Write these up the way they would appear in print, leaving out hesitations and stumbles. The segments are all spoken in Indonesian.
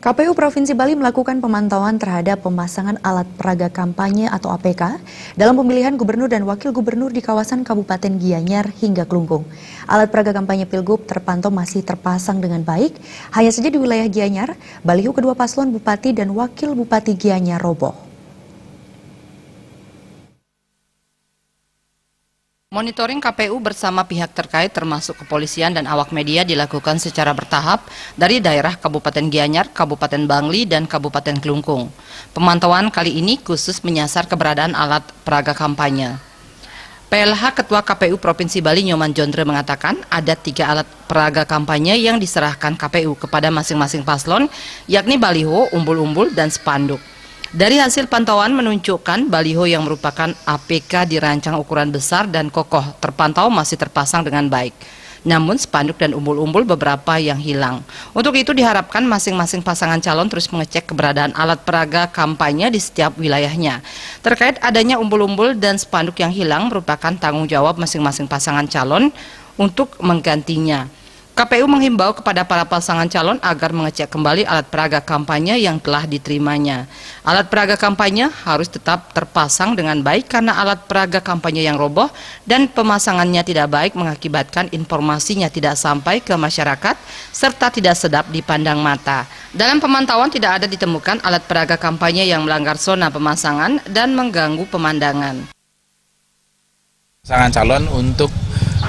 KPU Provinsi Bali melakukan pemantauan terhadap pemasangan alat peraga kampanye atau APK dalam pemilihan gubernur dan wakil gubernur di kawasan Kabupaten Gianyar hingga Kelungkung. Alat peraga kampanye Pilgub terpantau masih terpasang dengan baik, hanya saja di wilayah Gianyar, baliho kedua paslon Bupati dan Wakil Bupati Gianyar roboh. Monitoring KPU bersama pihak terkait termasuk kepolisian dan awak media dilakukan secara bertahap dari daerah Kabupaten Gianyar, Kabupaten Bangli, dan Kabupaten Kelungkung. Pemantauan kali ini khusus menyasar keberadaan alat peraga kampanye. PLH Ketua KPU Provinsi Bali Nyoman Jondre mengatakan ada 3 alat peraga kampanye yang diserahkan KPU kepada masing-masing paslon, yakni baliho, umbul-umbul, dan spanduk. Dari hasil pantauan menunjukkan baliho yang merupakan APK dirancang ukuran besar dan kokoh terpantau masih terpasang dengan baik. Namun spanduk dan umbul-umbul beberapa yang hilang. Untuk itu diharapkan masing-masing pasangan calon terus mengecek keberadaan alat peraga kampanye di setiap wilayahnya. Terkait adanya umbul-umbul dan spanduk yang hilang merupakan tanggung jawab masing-masing pasangan calon untuk menggantinya. KPU menghimbau kepada para pasangan calon agar mengecek kembali alat peraga kampanye yang telah diterimanya. Alat peraga kampanye harus tetap terpasang dengan baik karena alat peraga kampanye yang roboh dan pemasangannya tidak baik mengakibatkan informasinya tidak sampai ke masyarakat serta tidak sedap dipandang mata. Dalam pemantauan tidak ada ditemukan alat peraga kampanye yang melanggar zona pemasangan dan mengganggu pemandangan. Pasangan calon untuk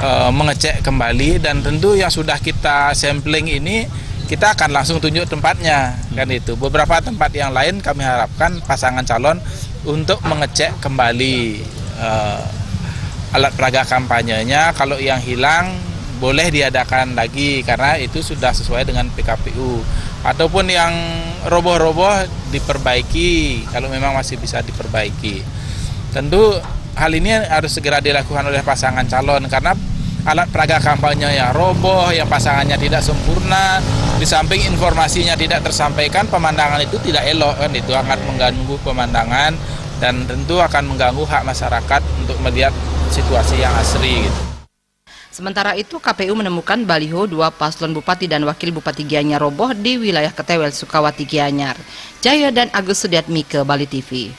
mengecek kembali, dan tentu yang sudah kita sampling ini kita akan langsung tunjuk tempatnya kan itu. Beberapa tempat yang lain kami harapkan pasangan calon untuk mengecek kembali alat peraga kampanyenya. Kalau yang hilang boleh diadakan lagi karena itu sudah sesuai dengan PKPU, ataupun yang roboh-roboh diperbaiki kalau memang masih bisa diperbaiki. Tentu hal ini harus segera dilakukan oleh pasangan calon karena alat peraga kampanye yang roboh, yang pasangannya tidak sempurna, di samping informasinya tidak tersampaikan, pemandangan itu tidak elok kan, itu akan mengganggu pemandangan dan tentu akan mengganggu hak masyarakat untuk melihat situasi yang asri gitu. Sementara itu KPU menemukan baliho 2 paslon Bupati dan Wakil Bupati Gianyar roboh di wilayah Ketewel, Sukawati, Gianyar. Jaya dan Agus Sudiatmike, Bali TV.